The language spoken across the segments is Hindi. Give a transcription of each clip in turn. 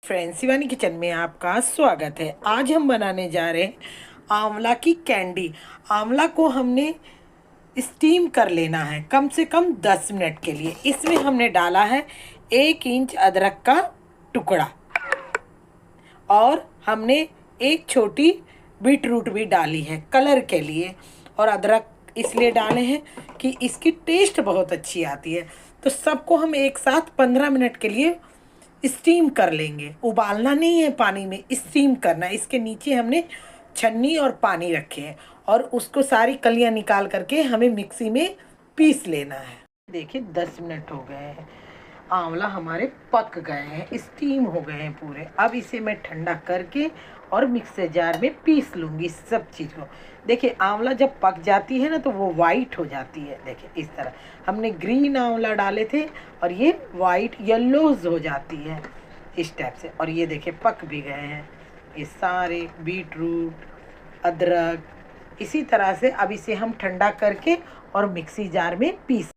फ्रेंड्स, शिवानी किचन में आपका स्वागत है। आज हम बनाने जा रहे हैं आंवला की कैंडी। आंवला को हमने स्टीम कर लेना है कम से कम 10 मिनट के लिए। इसमें हमने डाला है 1 इंच अदरक का टुकड़ा और हमने एक छोटी बीट रूट भी डाली है कलर के लिए। और अदरक इसलिए डाले हैं कि इसकी टेस्ट बहुत अच्छी आती है। तो सबको हम एक साथ 15 मिनट के लिए स्टीम कर लेंगे। उबालना नहीं है, पानी में स्टीम करना है। इसके नीचे हमने छन्नी और पानी रखे हैं और उसको सारी कलियां निकाल करके हमें मिक्सी में पीस लेना है। देखिए 10 मिनट हो गए हैं, आंवला हमारे पक गए हैं, स्टीम हो गए हैं पूरे। अब इसे मैं ठंडा करके और मिक्सर जार में पीस लूँगी सब चीज़ को। देखिए आंवला जब पक जाती है ना तो वो वाइट हो जाती है। देखिए इस तरह हमने ग्रीन आंवला डाले थे और ये वाइट येलोज हो जाती है इस टाइप से। और ये देखिए पक भी गए हैं ये सारे बीट रूट अदरक। इसी तरह से अब इसे हम ठंडा करके और मिक्सी जार में पीस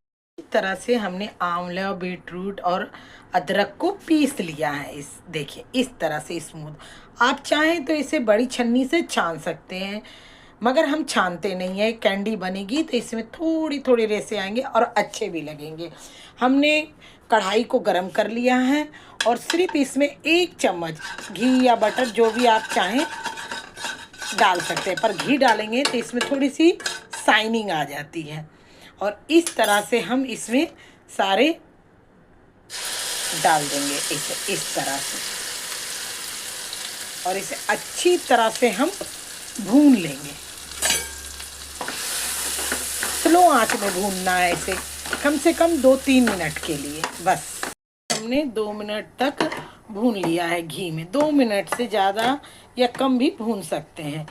तरह से हमने आंवला बीट रूट और अदरक को पीस लिया है। इस देखिए इस तरह से स्मूथ। आप चाहें तो इसे बड़ी छन्नी से छान सकते हैं, मगर हम छानते नहीं है। कैंडी बनेगी तो इसमें थोड़ी थोड़ी रेसे आएंगे और अच्छे भी लगेंगे। हमने कढ़ाई को गरम कर लिया है और सिर्फ इसमें 1 चम्मच घी या बटर जो भी आप चाहें डाल सकते हैं, पर घी डालेंगे तो इसमें थोड़ी सी शाइनिंग आ जाती है। और इस तरह से हम इसमें सारे डाल देंगे इसे इस तरह से और इसे अच्छी तरह से हम भून लेंगे। स्लो आंच में भूनना है इसे कम से कम 2-3 मिनट के लिए बस। हमने 2 मिनट तक भून लिया है घी में। 2 मिनट से ज़्यादा या कम भी भून सकते हैं।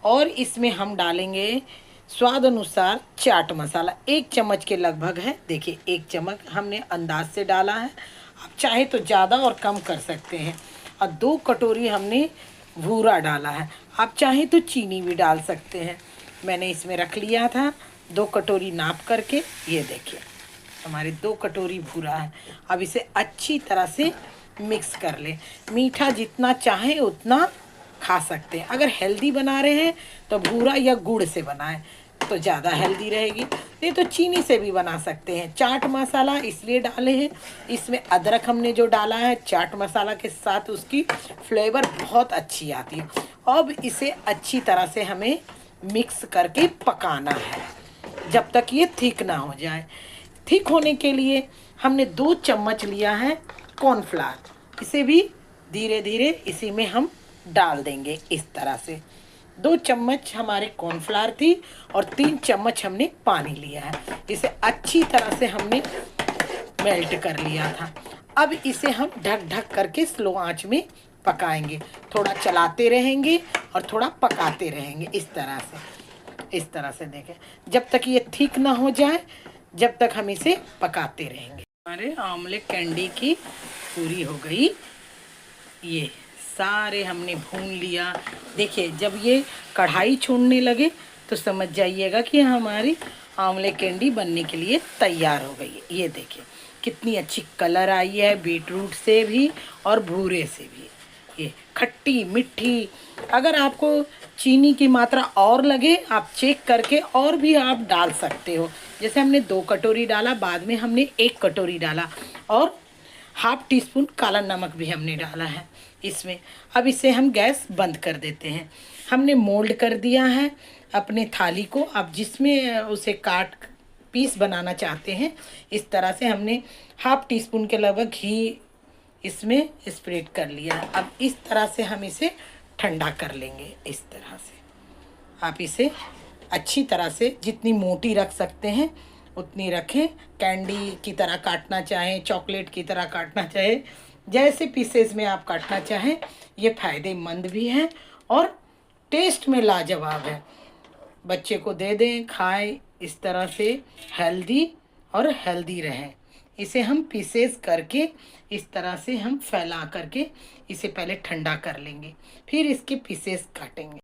और इसमें हम डालेंगे स्वाद अनुसार चाट मसाला। 1 चम्मच के लगभग है। देखिए 1 चम्मच हमने अंदाज से डाला है। आप चाहे तो ज़्यादा और कम कर सकते हैं। और 2 कटोरी हमने भूरा डाला है। आप चाहें तो चीनी भी डाल सकते हैं। मैंने इसमें रख लिया था 2 कटोरी नाप करके। ये देखिए हमारे 2 कटोरी भूरा है। अब इसे अच्छी तरह से मिक्स कर लें। मीठा जितना चाहें उतना खा सकते हैं। अगर हेल्दी बना रहे हैं तो भूरा या गुड़ से बनाएं तो ज़्यादा हेल्दी रहेगी। नहीं तो चीनी से भी बना सकते हैं। चाट मसाला इसलिए डाले हैं, इसमें अदरक हमने जो डाला है चाट मसाला के साथ उसकी फ्लेवर बहुत अच्छी आती है। अब इसे अच्छी तरह से हमें मिक्स करके पकाना है जब तक ये थिक ना हो जाए। थिक होने के लिए हमने 2 चम्मच लिया है कॉर्नफ्लावर। इसे भी धीरे धीरे इसी में हम डाल देंगे इस तरह से। 2 चम्मच हमारे कॉर्नफ्लावर थी और 3 चम्मच हमने पानी लिया है। इसे अच्छी तरह से हमने मेल्ट कर लिया था। अब इसे हम ढक ढक करके स्लो आंच में पकाएंगे। थोड़ा चलाते रहेंगे और थोड़ा पकाते रहेंगे इस तरह से देखें जब तक ये ठीक ना हो जाए, जब तक हम इसे पकाते रहेंगे। हमारे आंवले कैंडी की पूरी हो गई। ये सारे हमने भून लिया। देखिए जब ये कढ़ाई छोड़ने लगे तो समझ जाइएगा कि हमारी आंवले कैंडी बनने के लिए तैयार हो गई है। ये देखिए कितनी अच्छी कलर आई है बीट रूट से भी और भूरे से भी। ये खट्टी मीठी। अगर आपको चीनी की मात्रा और लगे आप चेक करके और भी आप डाल सकते हो। जैसे हमने 2 कटोरी डाला, बाद में हमने 1 कटोरी डाला और ½ टीस्पून काला नमक भी हमने डाला है इसमें। अब इसे हम गैस बंद कर देते हैं। हमने मोल्ड कर दिया है अपने थाली को। अब जिसमें उसे काट पीस बनाना चाहते हैं इस तरह से हमने ½ टीस्पून के लगभग घी इसमें स्प्रेड कर लिया है। अब इस तरह से हम इसे ठंडा कर लेंगे। इस तरह से आप इसे अच्छी तरह से जितनी मोटी रख सकते हैं उतनी रखें। कैंडी की तरह काटना चाहें, चॉकलेट की तरह काटना चाहें, जैसे पीसेस में आप काटना चाहें। ये फ़ायदेमंद भी है और टेस्ट में लाजवाब है। बच्चे को दे दें, खाएं। इस तरह से हेल्दी रहें। इसे हम पीसेस करके इस तरह से हम फैला करके इसे पहले ठंडा कर लेंगे, फिर इसके पीसेस काटेंगे।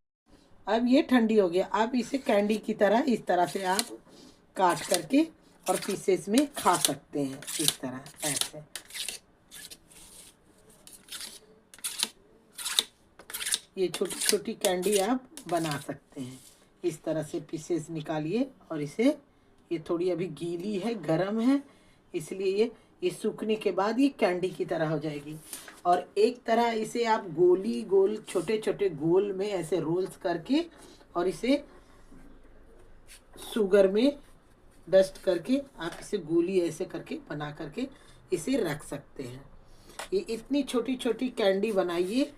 अब ये ठंडी हो गया। अब इसे कैंडी की तरह इस तरह से आप काट करके और पीसेस में खा सकते हैं इस तरह ऐसे। ये छोटी छोटी कैंडी आप बना सकते हैं। इस तरह से पीसेस निकालिए और इसे, ये थोड़ी अभी गीली है, गरम है, इसलिए ये सूखने के बाद ये कैंडी की तरह हो जाएगी। और एक तरह इसे आप गोली गोल, छोटे छोटे गोल में ऐसे रोल्स करके और इसे शुगर में डस्ट करके आप इसे गोली ऐसे करके बना करके इसे रख सकते हैं। ये इतनी छोटी छोटी कैंडी बनाइए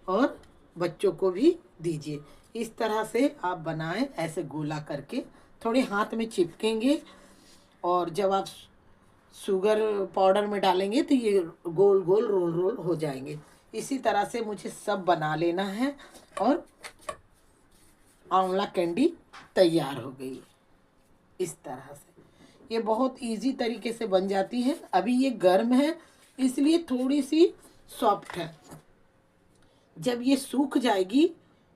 और बच्चों को भी दीजिए। इस तरह से आप बनाएं, ऐसे गोला करके, थोड़े हाथ में चिपकेंगे और जब आप शुगर पाउडर में डालेंगे तो ये गोल गोल रोल रोल हो जाएंगे। इसी तरह से मुझे सब बना लेना है और आंवला कैंडी तैयार हो गई। इस तरह से ये बहुत इजी तरीके से बन जाती है। अभी ये गर्म है इसलिए थोड़ी सी सॉफ्ट है। जब ये सूख जाएगी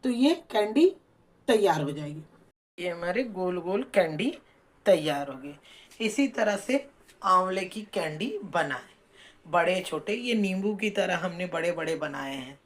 तो ये कैंडी तैयार हो जाएगी। ये हमारे गोल गोल कैंडी तैयार हो गए। इसी तरह से आंवले की कैंडी बनाएं, बड़े छोटे, ये नींबू की तरह हमने बड़े बड़े बनाए हैं।